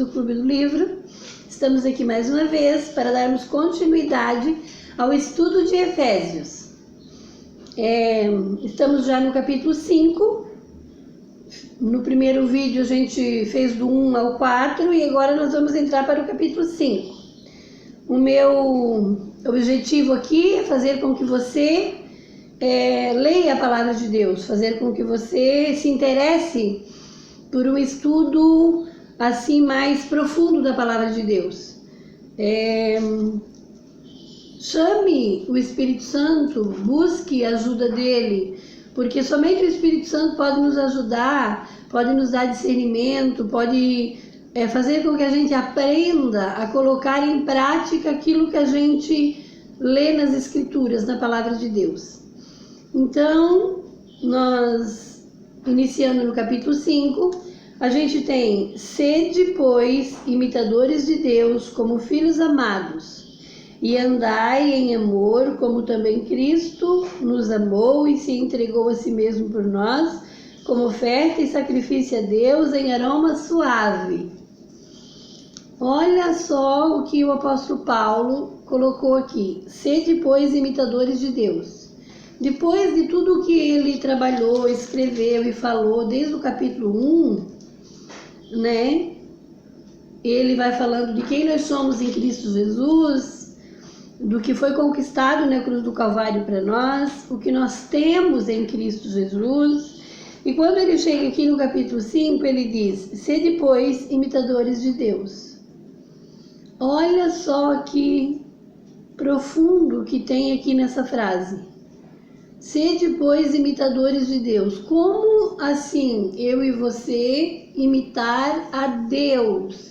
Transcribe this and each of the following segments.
do Clube do Livro. Estamos aqui mais uma vez para darmos continuidade ao estudo de Efésios. Estamos já no capítulo 5. No primeiro vídeo a gente fez do 1 ao 4 e agora nós vamos entrar para o capítulo 5. O meu objetivo aqui é fazer com que você leia a palavra de Deus, fazer com que você se interesse por um estudo assim mais profundo da palavra de Deus. Chame o Espírito Santo, busque a ajuda dele, porque somente o Espírito Santo pode nos ajudar, pode nos dar discernimento, pode fazer com que a gente aprenda a colocar em prática aquilo que a gente lê nas Escrituras, na palavra de Deus. Então, nós, iniciando no capítulo 5, a gente tem: sede, pois, imitadores de Deus como filhos amados, e andai em amor, como também Cristo nos amou e se entregou a si mesmo por nós, como oferta e sacrifício a Deus em aroma suave. Olha só o que o apóstolo Paulo colocou aqui: sede, pois, imitadores de Deus. Depois de tudo que ele trabalhou, escreveu e falou desde o capítulo 1, ele vai falando de quem nós somos em Cristo Jesus, do que foi conquistado na cruz do Calvário para nós, o que nós temos em Cristo Jesus. E quando ele chega aqui no capítulo 5, ele diz: sede, pois, imitadores de Deus. Olha só que profundo que tem aqui nessa frase. Sede, pois, imitadores de Deus. Como assim eu e você imitar a Deus?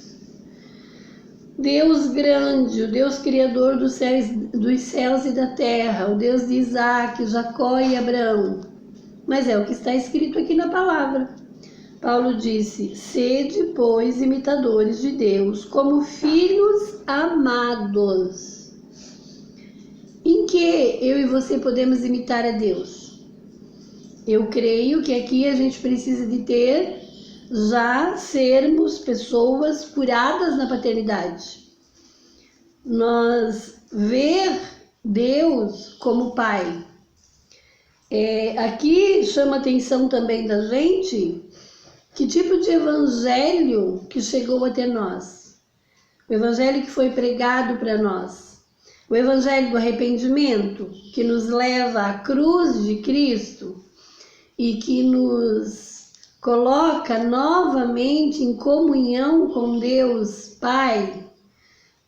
Deus grande, o Deus criador dos céus e da terra, o Deus de Isaac, Jacó e Abraão. Mas é o que está escrito aqui na palavra. Paulo disse: sede, pois, imitadores de Deus, como filhos amados. Em que eu e você podemos imitar a Deus? Eu creio que aqui a gente precisa de sermos pessoas curadas na paternidade. Nós ver Deus como Pai. Aqui chama a atenção também da gente que tipo de evangelho que chegou até nós. O evangelho que foi pregado para nós. O evangelho do arrependimento, que nos leva à cruz de Cristo e que nos coloca novamente em comunhão com Deus Pai,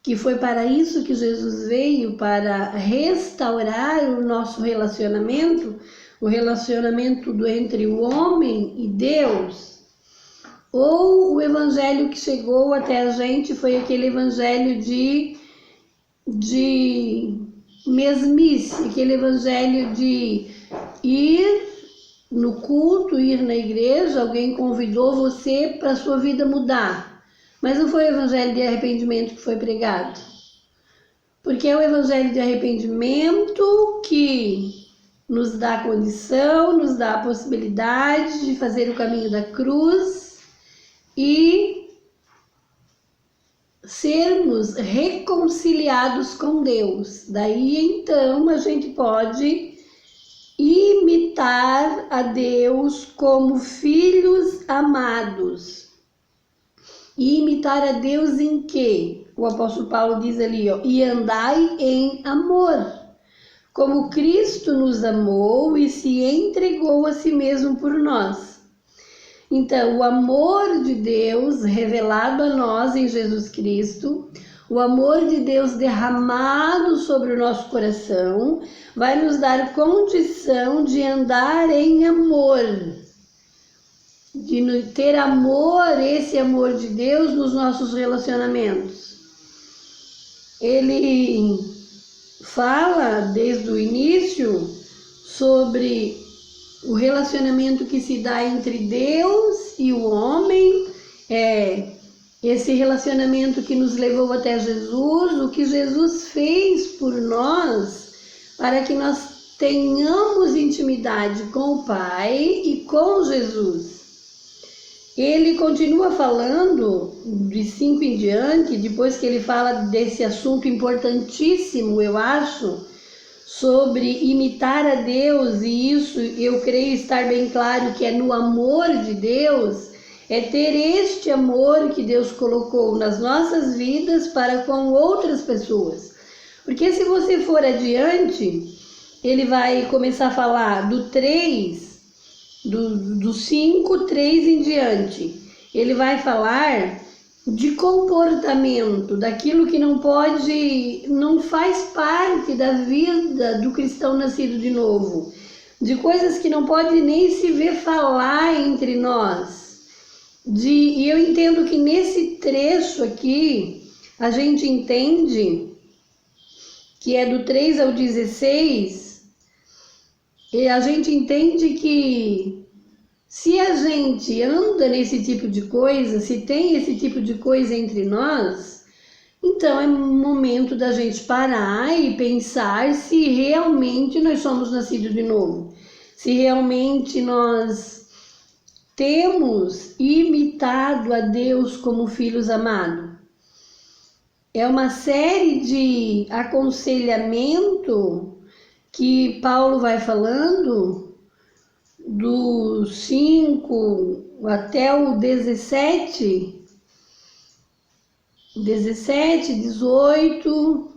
que foi para isso que Jesus veio, para restaurar o nosso relacionamento, o relacionamento entre o homem e Deus. Ou o evangelho que chegou até a gente foi aquele evangelho de mesmice, aquele evangelho de ir no culto, ir na igreja, alguém convidou você para a sua vida mudar, mas não foi o evangelho de arrependimento que foi pregado, porque é o evangelho de arrependimento que nos dá a condição, nos dá a possibilidade de fazer o caminho da cruz e sermos reconciliados com Deus. Daí então a gente pode imitar a Deus como filhos amados. E imitar a Deus em quê? O apóstolo Paulo diz ali, e andai em amor, como Cristo nos amou e se entregou a si mesmo por nós. Então, o amor de Deus revelado a nós em Jesus Cristo, o amor de Deus derramado sobre o nosso coração, vai nos dar condição de andar em amor, de ter amor, esse amor de Deus nos nossos relacionamentos. Ele fala desde o início sobre o relacionamento que se dá entre Deus e o homem, esse relacionamento que nos levou até Jesus, o que Jesus fez por nós, para que nós tenhamos intimidade com o Pai e com Jesus. ele continua falando de 5 em diante, depois que ele fala desse assunto importantíssimo, eu acho, sobre imitar a Deus, e isso eu creio estar bem claro que é no amor de Deus, é ter este amor que Deus colocou nas nossas vidas para com outras pessoas. Porque se você for adiante, ele vai começar a falar do 3, do 5, 3 em diante. Ele vai falar de comportamento, daquilo que não faz parte da vida do cristão nascido de novo, de coisas que não pode nem se ver falar entre nós. E eu entendo que nesse trecho aqui, a gente entende que é do 3 ao 16, e a gente entende que se a gente anda nesse tipo de coisa, se tem esse tipo de coisa entre nós, então é momento da gente parar e pensar se realmente nós somos nascidos de novo, se realmente nós temos imitado a Deus como filhos amados. É uma série de aconselhamento que Paulo vai falando do 5 até o 17, 18,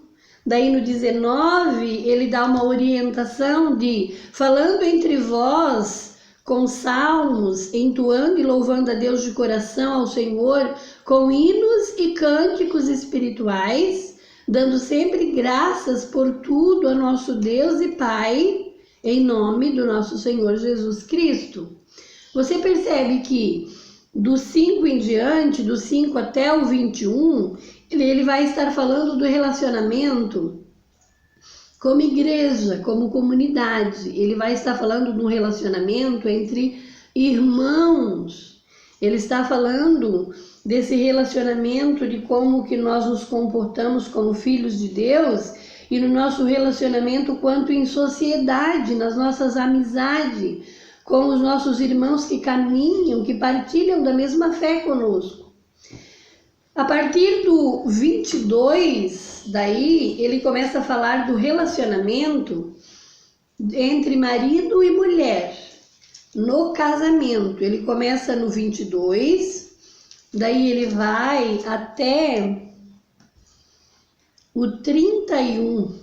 daí no 19 ele dá uma orientação de falando entre vós com salmos, entoando e louvando a Deus de coração ao Senhor, com hinos e cânticos espirituais, dando sempre graças por tudo a nosso Deus e Pai, em nome do nosso Senhor Jesus Cristo. Você percebe que do 5 em diante, do 5 até o 21, ele vai estar falando do relacionamento como igreja, como comunidade. Ele vai estar falando de um relacionamento entre irmãos. Ele está falando desse relacionamento, de como que nós nos comportamos como filhos de Deus e no nosso relacionamento quanto em sociedade, nas nossas amizades, com os nossos irmãos que caminham, que partilham da mesma fé conosco. A partir do 22, daí, ele começa a falar do relacionamento entre marido e mulher, no casamento. Ele começa no 22, daí ele vai até o 31.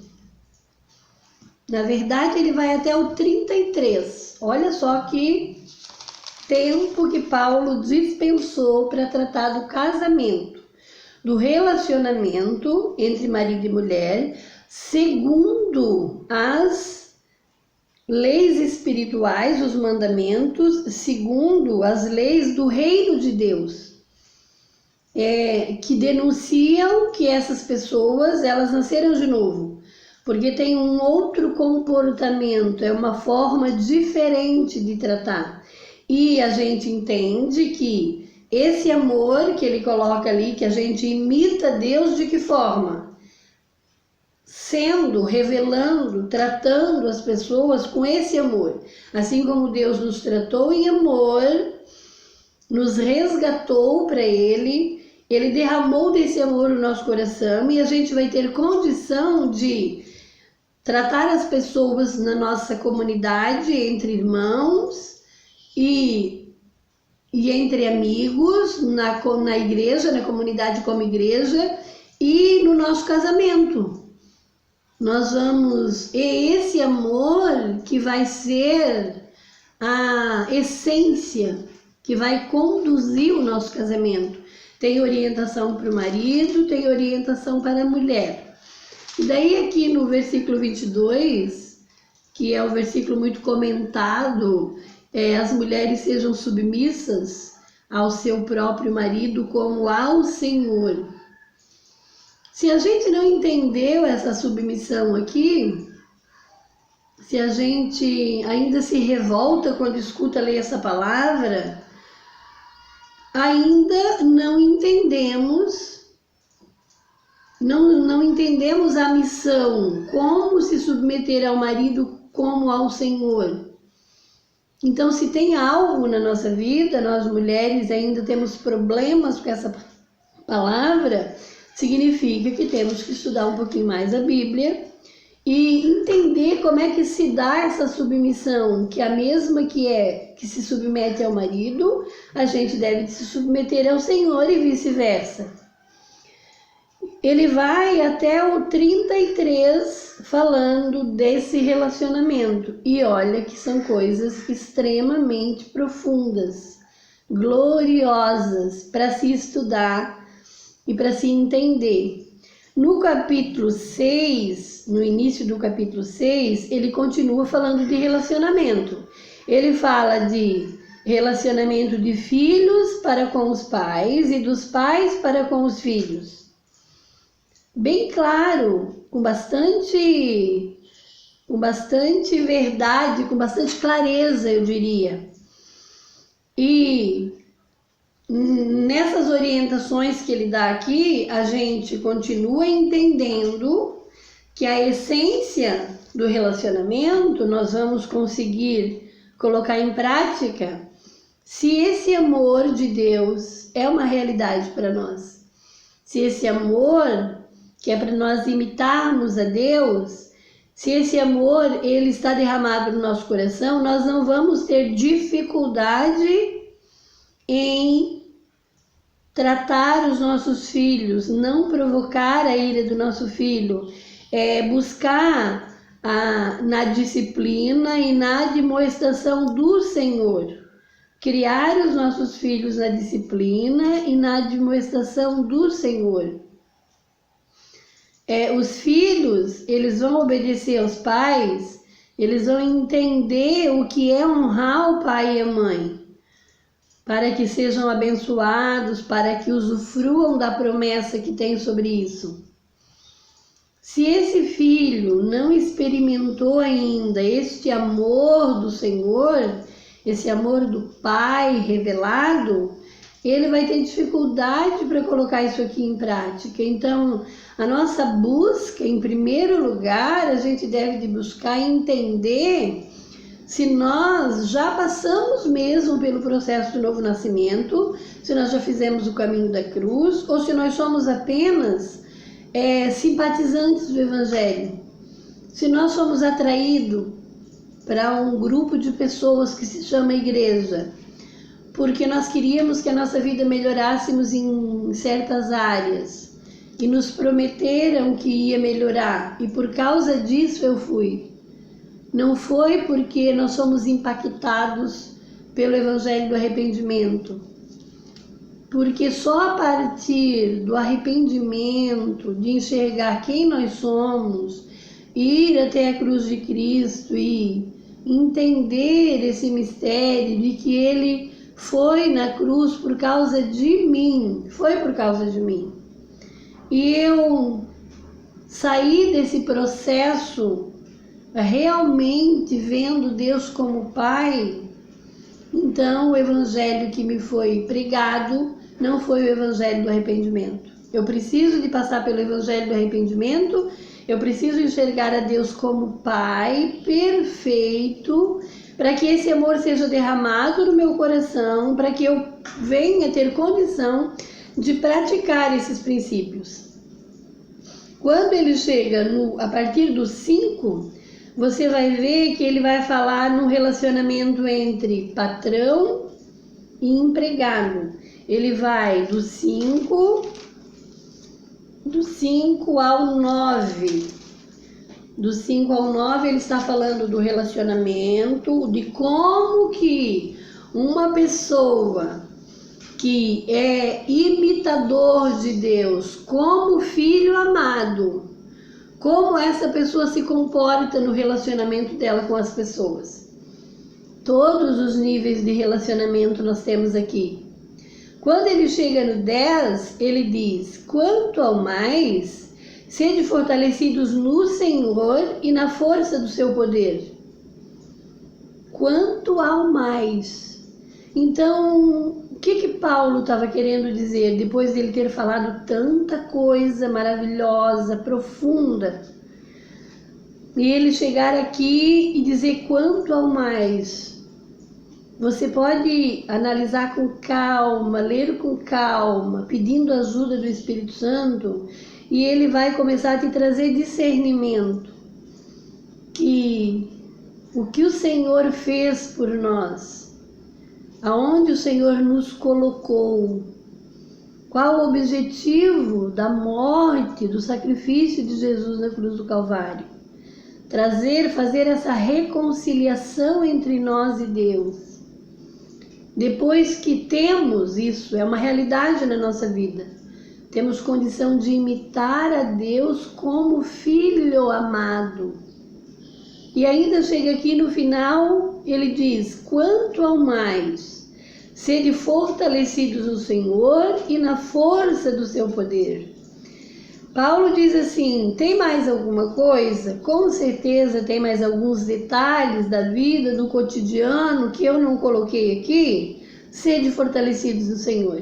Na verdade, ele vai até o 33. Olha só que tempo que Paulo dispensou para tratar do casamento, do relacionamento entre marido e mulher, segundo as leis espirituais, os mandamentos, segundo as leis do reino de Deus, que denunciam que essas pessoas, elas nasceram de novo, porque tem um outro comportamento, é uma forma diferente de tratar. E a gente entende que esse amor que ele coloca ali, que a gente imita Deus de que forma? Sendo, revelando, tratando as pessoas com esse amor. Assim como Deus nos tratou em amor, nos resgatou para Ele, Ele derramou desse amor no nosso coração e a gente vai ter condição de tratar as pessoas na nossa comunidade, entre irmãos e entre amigos, na igreja, na comunidade como igreja e no nosso casamento. Nós vamos, é esse amor que vai ser a essência, que vai conduzir o nosso casamento. Tem orientação para o marido, tem orientação para a mulher. E daí aqui no versículo 22, que é um versículo muito comentado, as mulheres sejam submissas ao seu próprio marido como ao Senhor. Se a gente não entendeu essa submissão aqui, se a gente ainda se revolta quando escuta ler essa palavra, ainda não entendemos a missão, como se submeter ao marido como ao Senhor. Então, se tem algo na nossa vida, nós mulheres ainda temos problemas com essa palavra, significa que temos que estudar um pouquinho mais a Bíblia e entender como é que se dá essa submissão, que a mesma que se submete ao marido, a gente deve se submeter ao Senhor e vice-versa. Ele vai até o 33 falando desse relacionamento. E olha que são coisas extremamente profundas, gloriosas para se estudar e para se entender. No capítulo 6, no início do capítulo 6, ele continua falando de relacionamento. Ele fala de relacionamento de filhos para com os pais e dos pais para com os filhos. Bem claro, com bastante verdade, com bastante clareza, eu diria. E nessas orientações que ele dá aqui, a gente continua entendendo que a essência do relacionamento nós vamos conseguir colocar em prática se esse amor de Deus é uma realidade para nós. Se esse amor que é para nós imitarmos a Deus, se esse amor ele está derramado no nosso coração, nós não vamos ter dificuldade em tratar os nossos filhos, não provocar a ira do nosso filho, buscar na disciplina e na demonstração do Senhor. Criar os nossos filhos na disciplina e na demonstração do Senhor. Os filhos, eles vão obedecer aos pais, eles vão entender o que é honrar o pai e a mãe, para que sejam abençoados, para que usufruam da promessa que tem sobre isso. Se esse filho não experimentou ainda este amor do Senhor, esse amor do Pai revelado, ele vai ter dificuldade para colocar isso aqui em prática. Então, a nossa busca, em primeiro lugar, a gente deve buscar entender se nós já passamos mesmo pelo processo do novo nascimento, se nós já fizemos o caminho da cruz, ou se nós somos apenas simpatizantes do Evangelho. Se nós somos atraídos para um grupo de pessoas que se chama igreja, porque nós queríamos que a nossa vida melhorássemos em certas áreas e nos prometeram que ia melhorar, e por causa disso eu fui. Não foi porque nós somos impactados pelo Evangelho do arrependimento, porque só a partir do arrependimento, de enxergar quem nós somos, ir até a cruz de Cristo e entender esse mistério de que Ele foi na cruz por causa de mim, foi por causa de mim. E eu saí desse processo realmente vendo Deus como Pai. Então o Evangelho que me foi pregado não foi o Evangelho do arrependimento. Eu preciso de passar pelo Evangelho do arrependimento, eu preciso enxergar a Deus como Pai perfeito, para que esse amor seja derramado no meu coração, para que eu venha ter condição de praticar esses princípios. Quando ele chega a partir do 5, você vai ver que ele vai falar no relacionamento entre patrão e empregado. Ele vai do 5 ao 9. Do 5 ao 9 ele está falando do relacionamento, de como que uma pessoa que é imitador de Deus, como filho amado, como essa pessoa se comporta no relacionamento dela com as pessoas. Todos os níveis de relacionamento nós temos aqui. Quando ele chega no 10, ele diz: quanto ao mais, sede fortalecidos no Senhor e na força do seu poder. Quanto ao mais. Então, o que Paulo estava querendo dizer depois dele ter falado tanta coisa maravilhosa, profunda? E ele chegar aqui e dizer quanto ao mais. Você pode analisar com calma, ler com calma, pedindo ajuda do Espírito Santo, e ele vai começar a te trazer discernimento. Que o que o Senhor fez por nós, aonde o Senhor nos colocou, qual o objetivo da morte, do sacrifício de Jesus na cruz do Calvário. Fazer essa reconciliação entre nós e Deus. Depois que temos isso, é uma realidade na nossa vida, temos condição de imitar a Deus como filho amado. E ainda chega aqui no final, ele diz: quanto ao mais, sede fortalecidos no Senhor e na força do seu poder. Paulo diz assim: tem mais alguma coisa? Com certeza tem mais alguns detalhes da vida, do cotidiano que eu não coloquei aqui. Sede fortalecidos no Senhor.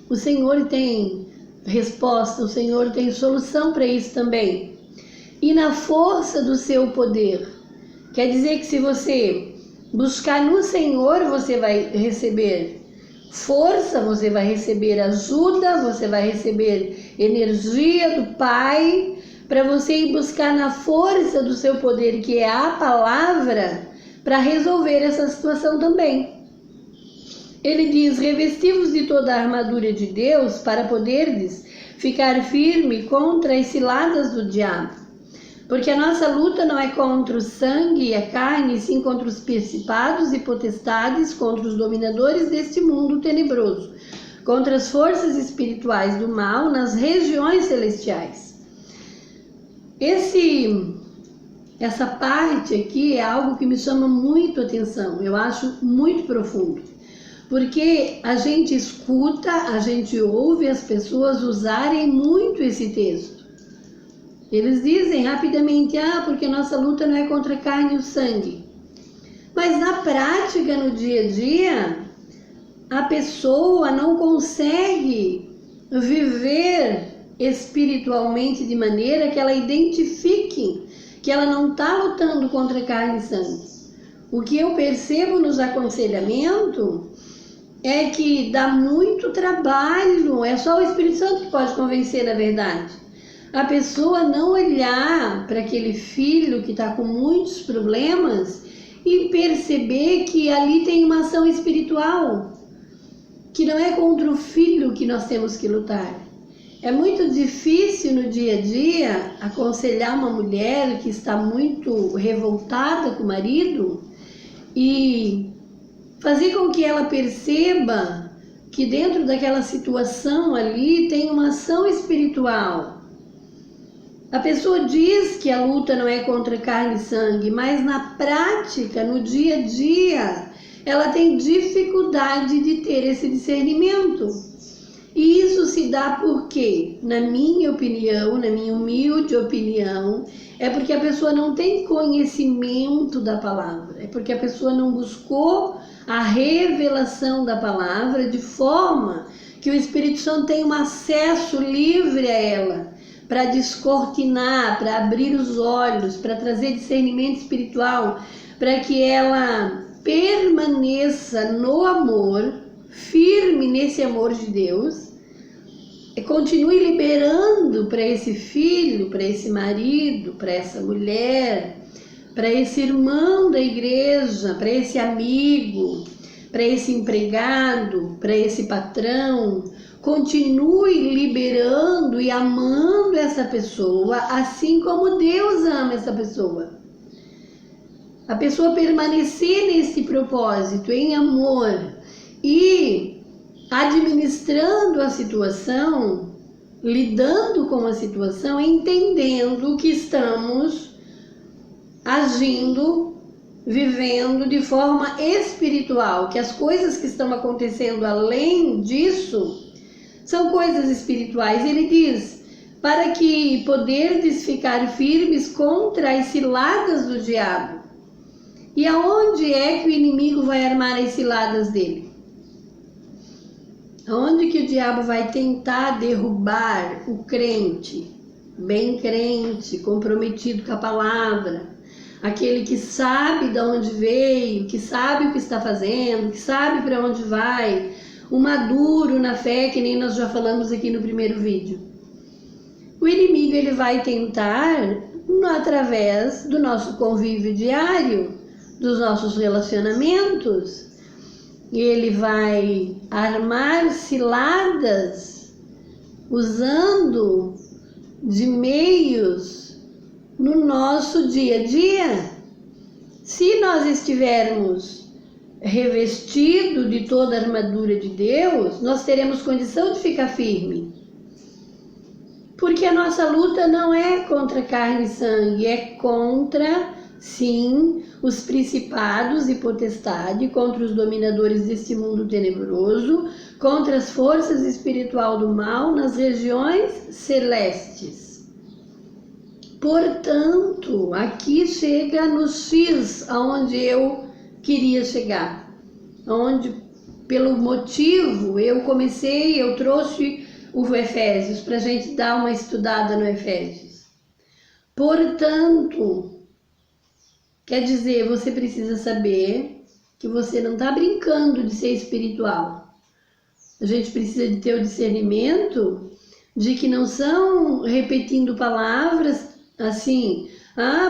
O Senhor tem resposta, o Senhor tem solução para isso também. E na força do seu poder. Quer dizer que se você buscar no Senhor, você vai receber força, você vai receber ajuda, você vai receber energia do Pai, para você ir buscar na força do seu poder, que é a palavra, para resolver essa situação também. Ele diz: revesti-vos de toda a armadura de Deus, para poderdes ficar firme contra as ciladas do diabo. Porque a nossa luta não é contra o sangue e a carne, sim contra os principados e potestades, contra os dominadores deste mundo tenebroso, contra as forças espirituais do mal nas regiões celestiais. Essa parte aqui é algo que me chama muito a atenção, eu acho muito profundo. Porque a gente escuta, a gente ouve as pessoas usarem muito esse texto. Eles dizem rapidamente: porque nossa luta não é contra a carne e o sangue. Mas na prática, no dia a dia, a pessoa não consegue viver espiritualmente de maneira que ela identifique que ela não está lutando contra a carne e sangue. O que eu percebo nos aconselhamentos é que dá muito trabalho, é só o Espírito Santo que pode convencer, na verdade. A pessoa não olhar para aquele filho que está com muitos problemas e perceber que ali tem uma ação espiritual, que não é contra o filho que nós temos que lutar. É muito difícil no dia a dia aconselhar uma mulher que está muito revoltada com o marido e fazer com que ela perceba que dentro daquela situação ali tem uma ação espiritual. A pessoa diz que a luta não é contra carne e sangue, mas na prática, no dia a dia, ela tem dificuldade de ter esse discernimento. E isso se dá porque, na minha opinião, na minha humilde opinião, é porque a pessoa não tem conhecimento da palavra, é porque a pessoa não buscou a revelação da palavra de forma que o Espírito Santo tenha um acesso livre a ela, para descortinar, para abrir os olhos, para trazer discernimento espiritual, para que ela permaneça no amor, firme nesse amor de Deus, e continue liberando para esse filho, para esse marido, para essa mulher, para esse irmão da igreja, para esse amigo, para esse empregado, para esse patrão. Continue liberando e amando essa pessoa, assim como Deus ama essa pessoa. A pessoa permanecer nesse propósito, em amor, e administrando a situação, lidando com a situação, entendendo que estamos agindo, vivendo de forma espiritual, que as coisas que estão acontecendo além disso são coisas espirituais. Ele diz: para que poderdes ficar firmes contra as ciladas do diabo. E aonde é que o inimigo vai armar as ciladas dele? Aonde que o diabo vai tentar derrubar o crente, bem crente, comprometido com a palavra? aquele que sabe de onde veio, que sabe o que está fazendo, que sabe para onde vai, o maduro na fé, que nem nós já falamos aqui no primeiro vídeo. O inimigo ele vai tentar, através do nosso convívio diário, dos nossos relacionamentos, ele vai armar ciladas usando de meios no nosso dia a dia. Se nós estivermos revestidos de toda a armadura de Deus, nós teremos condição de ficar firme. Porque a nossa luta não é contra carne e sangue, é contra, sim, os principados e potestades, contra os dominadores deste mundo tenebroso, contra as forças espirituais do mal nas regiões celestes. Portanto, aqui chega nos X, aonde eu queria chegar, onde, pelo motivo, eu trouxe o Efésios, para a gente dar uma estudada no Efésios. Portanto, quer dizer, você precisa saber que você não está brincando de ser espiritual. A gente precisa de ter o discernimento de que não são repetindo palavras assim,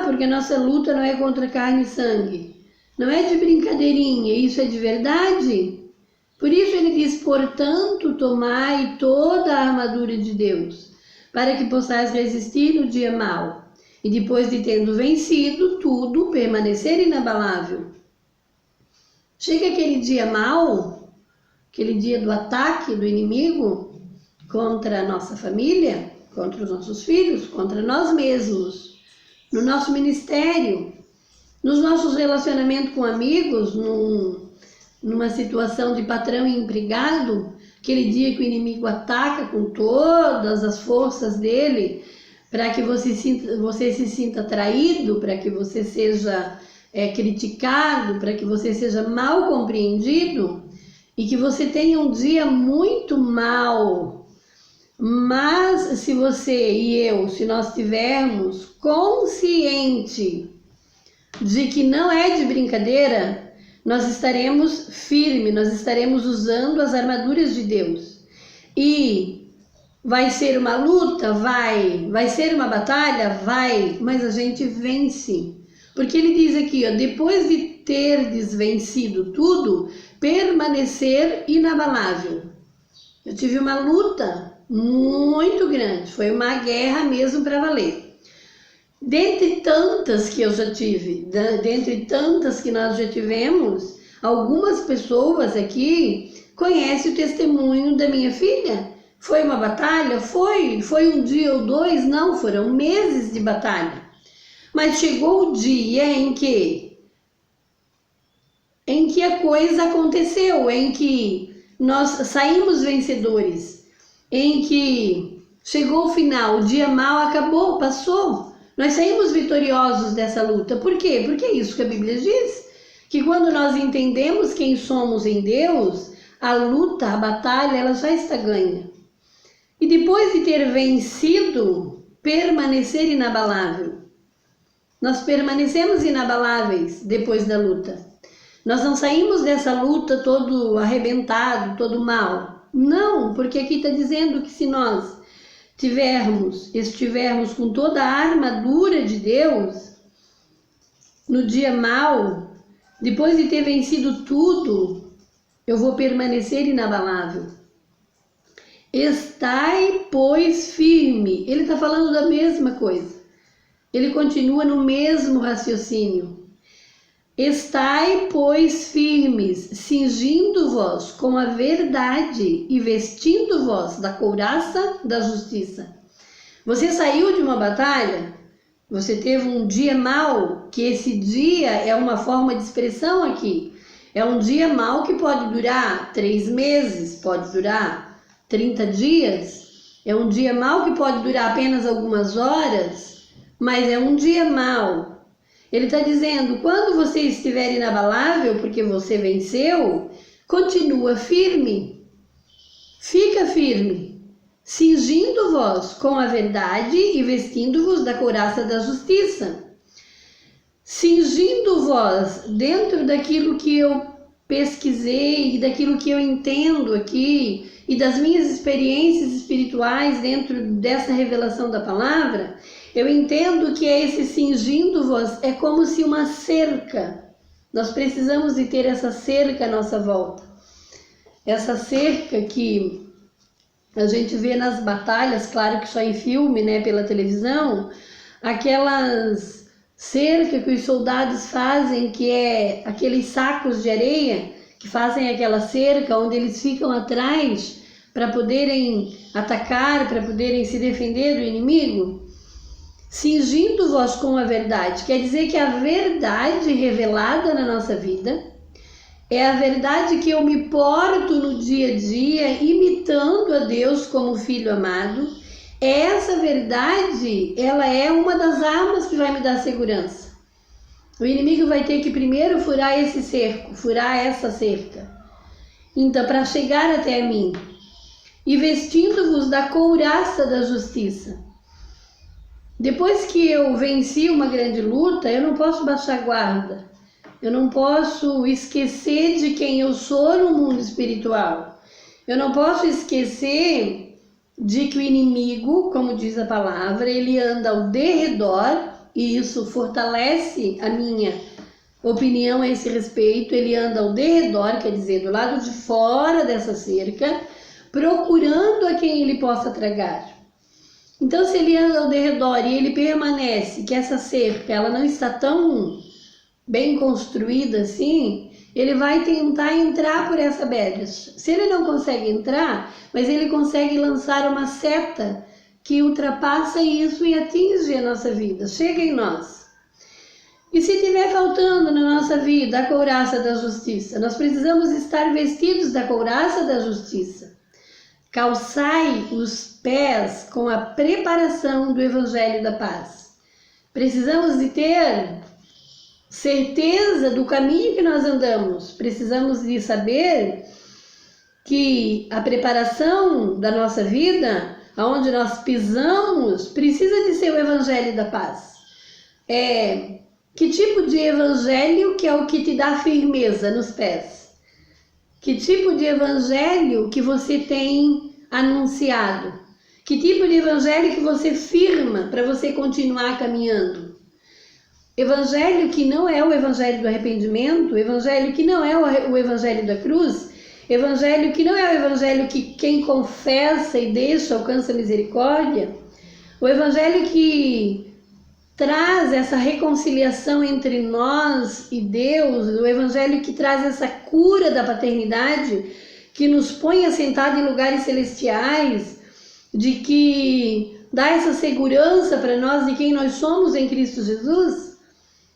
porque a nossa luta não é contra carne e sangue. Não é de brincadeirinha, isso é de verdade. Por isso ele diz, portanto, tomai toda a armadura de Deus, para que possais resistir no dia mau, e depois de tendo vencido tudo, permanecer inabalável. Chega aquele dia mau, aquele dia do ataque do inimigo contra a nossa família, contra os nossos filhos, contra nós mesmos, no nosso ministério, nos nossos relacionamentos com amigos, numa situação de patrão e empregado, aquele dia que o inimigo ataca com todas as forças dele, para que você se sinta traído, para que você seja criticado, para que você seja mal compreendido e que você tenha um dia muito mal. Mas se você e eu, se nós tivermos consciente de que não é de brincadeira, nós estaremos firmes, nós estaremos usando as armaduras de Deus. E vai ser uma luta? Vai ser uma batalha? Vai, mas a gente vence. Porque ele diz aqui, depois de terdes vencido tudo, permanecer inabalável. Eu tive uma luta muito grande, foi uma guerra mesmo para valer. Dentre tantas que eu já tive, dentre tantas que nós já tivemos, algumas pessoas aqui conhecem o testemunho da minha filha. Foi uma batalha? Foi um dia ou dois? Não, foram meses de batalha. Mas chegou o dia em que a coisa aconteceu, em que nós saímos vencedores, em que chegou o final, o dia mau acabou, passou. Nós saímos vitoriosos dessa luta. Por quê? Porque é isso que a Bíblia diz. Que quando nós entendemos quem somos em Deus, a luta, a batalha, ela já está ganha. E depois de ter vencido, permanecer inabalável. Nós permanecemos inabaláveis depois da luta. Nós não saímos dessa luta todo arrebentado, todo mal. Não, porque aqui está dizendo que se nós estivermos com toda a armadura de Deus, no dia mau, depois de ter vencido tudo, eu vou permanecer inabalável. Estai, pois, firme. Ele está falando da mesma coisa. Ele continua no mesmo raciocínio. Estai, pois, firmes, cingindo-vos com a verdade e vestindo-vos da couraça da justiça. Você saiu de uma batalha, você teve um dia mau, que esse dia é uma forma de expressão aqui. É um dia mau que pode durar 3 meses, pode durar 30 dias. É um dia mau que pode durar apenas algumas horas, mas é um dia mau. Ele está dizendo, quando você estiver inabalável, porque você venceu, continua firme, fica firme, cingindo-vos com a verdade e vestindo-vos da couraça da justiça. cingindo-vos dentro daquilo que eu pesquisei, daquilo que eu entendo aqui e das minhas experiências espirituais dentro dessa revelação da palavra, eu entendo que esse cingindo-vos é como se uma cerca. Nós precisamos de ter essa cerca à nossa volta. Essa cerca que a gente vê nas batalhas, claro que só em filme, né, pela televisão, aquelas cerca que os soldados fazem, que é aqueles sacos de areia, que fazem aquela cerca onde eles ficam atrás para poderem atacar, para poderem se defender do inimigo. Cingindo-vos com a verdade, quer dizer que a verdade revelada na nossa vida é a verdade que eu me porto no dia a dia, imitando a Deus como filho amado. Essa verdade, ela é uma das armas que vai me dar segurança. O inimigo vai ter que primeiro furar esse cerco, furar essa cerca. Então, para chegar até mim, e vestindo-vos da couraça da justiça. Depois que eu venci uma grande luta, eu não posso baixar a guarda. Eu não posso esquecer de quem eu sou no mundo espiritual. Eu não posso esquecer de que o inimigo, como diz a palavra, ele anda ao derredor, e isso fortalece a minha opinião a esse respeito. Ele anda ao derredor, quer dizer, do lado de fora dessa cerca, procurando a quem ele possa tragar. Então, se ele anda ao derredor e ele permanece, que essa cerca ela não está tão bem construída assim, ele vai tentar entrar por essa brecha. Se ele não consegue entrar, mas ele consegue lançar uma seta que ultrapassa isso e atinge a nossa vida, chega em nós. E se estiver faltando na nossa vida a couraça da justiça, nós precisamos estar vestidos da couraça da justiça. Calçai os pés com a preparação do Evangelho da Paz. Precisamos de ter certeza do caminho que nós andamos. Precisamos de saber que a preparação da nossa vida, aonde nós pisamos, precisa de ser o Evangelho da Paz. Que tipo de evangelho que é o que te dá firmeza nos pés? Que tipo de evangelho que você tem anunciado? Que tipo de evangelho que você firma para você continuar caminhando? Evangelho que não é o evangelho do arrependimento, evangelho que não é o evangelho da cruz, evangelho que não é o evangelho que quem confessa e deixa alcança misericórdia, o evangelho que traz essa reconciliação entre nós e Deus, o evangelho que traz essa cura da paternidade, que nos põe assentados em lugares celestiais, de que dá essa segurança para nós de quem nós somos em Cristo Jesus.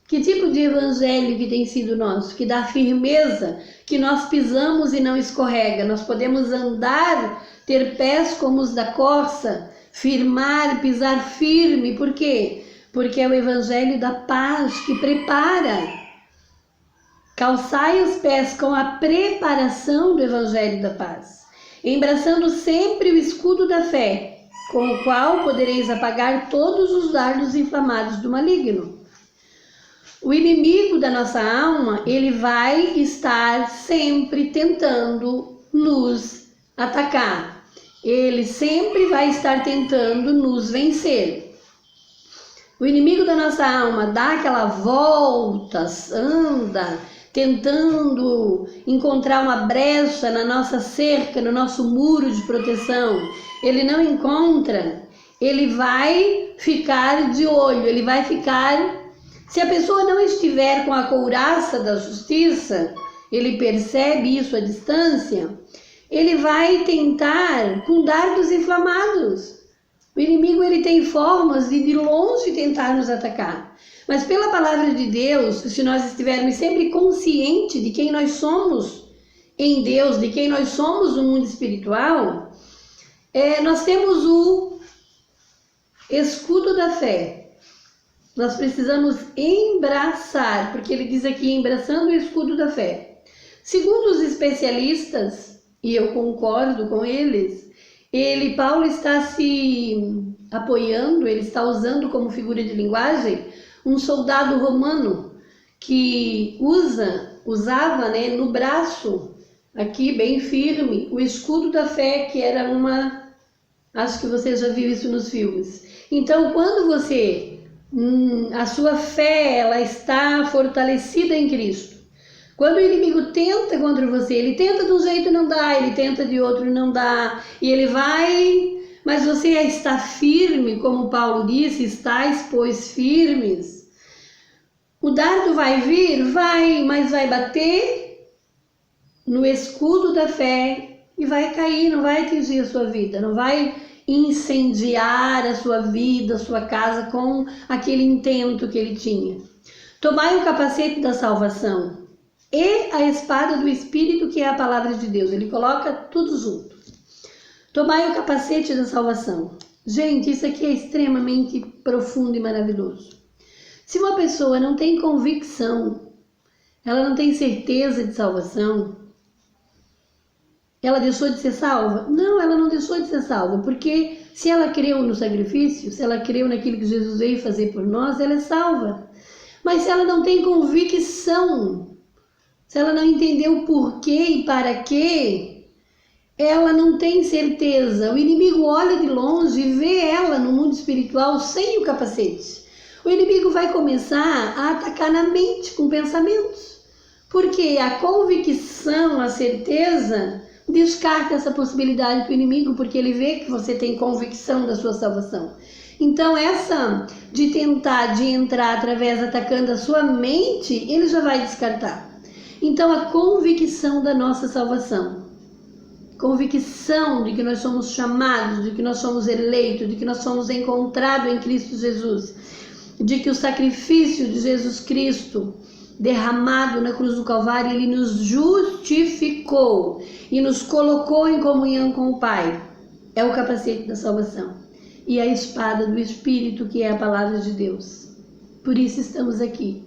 Que tipo de evangelho que tem sido nosso, que dá firmeza, que nós pisamos e não escorrega, nós podemos andar, ter pés como os da corça, firmar, pisar firme, por quê? Porque é o evangelho da paz que prepara. Calçai os pés com a preparação do evangelho da paz, embraçando sempre o escudo da fé, com o qual podereis apagar todos os dardos inflamados do maligno. O inimigo da nossa alma, ele vai estar sempre tentando nos atacar. Ele sempre vai estar tentando nos vencer. O inimigo da nossa alma dá aquela volta, anda tentando encontrar uma brecha na nossa cerca, no nosso muro de proteção. Ele não encontra, ele vai ficar de olho, ele vai ficar... Se a pessoa não estiver com a couraça da justiça, ele percebe isso à distância, ele vai tentar com dardos inflamados. O inimigo ele tem formas de longe tentar nos atacar. Mas pela palavra de Deus, se nós estivermos sempre conscientes de quem nós somos em Deus, de quem nós somos no mundo espiritual, nós temos o escudo da fé. Nós precisamos embraçar, porque ele diz aqui, embraçando o escudo da fé. Segundo os especialistas, e eu concordo com eles, Paulo está se apoiando, ele está usando como figura de linguagem um soldado romano que usava, né, no braço, aqui bem firme, o escudo da fé, que era acho que você já viu isso nos filmes. Então, quando a sua fé, ela está fortalecida em Cristo. Quando o inimigo tenta contra você, ele tenta de um jeito e não dá, ele tenta de outro e não dá, e ele vai, mas você está firme, como Paulo disse, estáis, pois, firmes. O dardo vai vir? Vai, mas vai bater no escudo da fé e vai cair, não vai atingir a sua vida, não vai incendiar a sua vida, a sua casa com aquele intento que ele tinha. Tomai o capacete da salvação e a espada do Espírito, que é a palavra de Deus. Ele coloca tudo junto. Tomai o capacete da salvação. Gente, isso aqui é extremamente profundo e maravilhoso. Se uma pessoa não tem convicção, ela não tem certeza de salvação, ela deixou de ser salva? Não, ela não deixou de ser salva, porque se ela creu no sacrifício, se ela creu naquilo que Jesus veio fazer por nós, ela é salva. Mas se ela não tem convicção, se ela não entendeu o porquê e para quê, ela não tem certeza. O inimigo olha de longe e vê ela no mundo espiritual sem o capacete. O inimigo vai começar a atacar na mente com pensamentos, porque a convicção, a certeza, descarta essa possibilidade para o inimigo, porque ele vê que você tem convicção da sua salvação. Então essa de tentar de entrar através atacando a sua mente, ele já vai descartar. Então a convicção da nossa salvação, convicção de que nós somos chamados, de que nós somos eleitos, de que nós somos encontrados em Cristo Jesus, de que o sacrifício de Jesus Cristo derramado na cruz do Calvário, ele nos justificou e nos colocou em comunhão com o Pai. É o capacete da salvação e a espada do Espírito, que é a palavra de Deus. Por isso estamos aqui.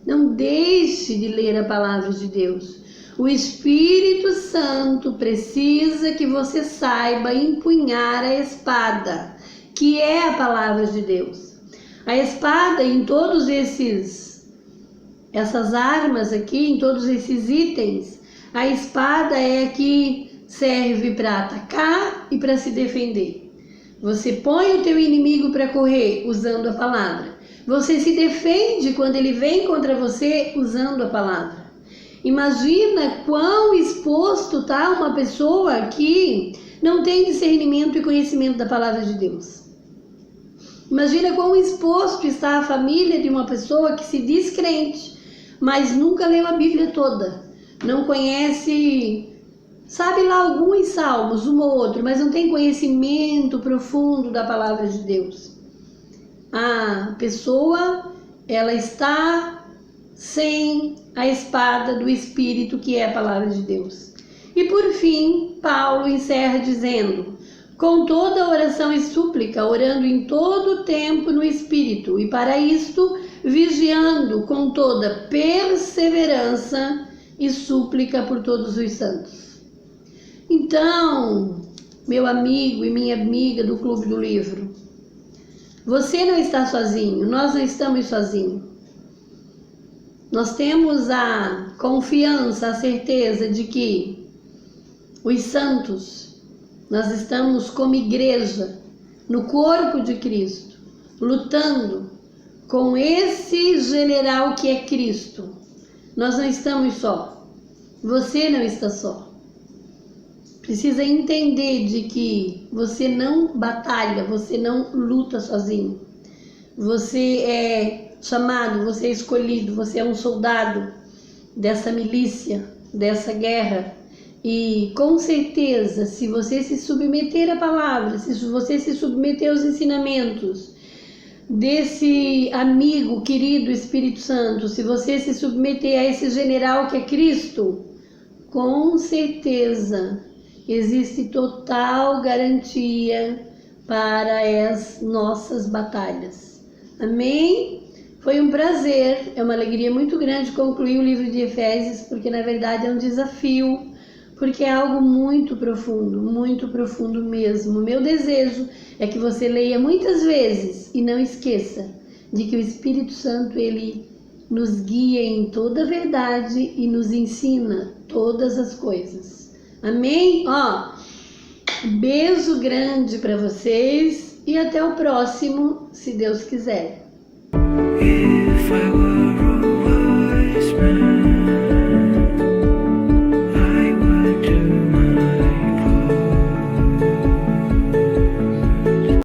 Não deixe de ler a palavra de Deus. O Espírito Santo precisa que você saiba empunhar a espada, que é a palavra de Deus. A espada, em todos essas armas aqui, em todos esses itens, a espada é a que serve para atacar e para se defender. Você põe o teu inimigo para correr usando a palavra. Você se defende quando ele vem contra você usando a palavra. Imagina quão exposto está uma pessoa que não tem discernimento e conhecimento da palavra de Deus. Imagina quão exposto está a família de uma pessoa que se diz crente, mas nunca leu a Bíblia toda, não conhece, sabe lá alguns salmos, um ou outro, mas não tem conhecimento profundo da palavra de Deus. A pessoa, ela está sem a espada do Espírito, que é a palavra de Deus. E por fim, Paulo encerra dizendo: com toda oração e súplica, orando em todo tempo no Espírito, e para isto vigiando com toda perseverança e súplica por todos os santos. Então, meu amigo e minha amiga do Clube do Livro, você não está sozinho, nós não estamos sozinhos. Nós temos a confiança, a certeza de que os santos, nós estamos como igreja, no corpo de Cristo, lutando com esse general que é Cristo. Nós não estamos só. Você não está só. Precisa entender de que você não batalha, você não luta sozinho. Você é chamado, você é escolhido, você é um soldado dessa milícia, dessa guerra. E com certeza, se você se submeter à palavra, se você se submeter aos ensinamentos desse amigo querido Espírito Santo, se você se submeter a esse general que é Cristo, com certeza existe total garantia para as nossas batalhas. Amém? Foi um prazer, é uma alegria muito grande concluir o livro de Efésios, porque na verdade é um desafio, porque é algo muito profundo mesmo. Meu desejo é que você leia muitas vezes e não esqueça de que o Espírito Santo, ele nos guia em toda a verdade e nos ensina todas as coisas. Amém? Ó, beijo grande para vocês e até o próximo, se Deus quiser. If I were a wise man.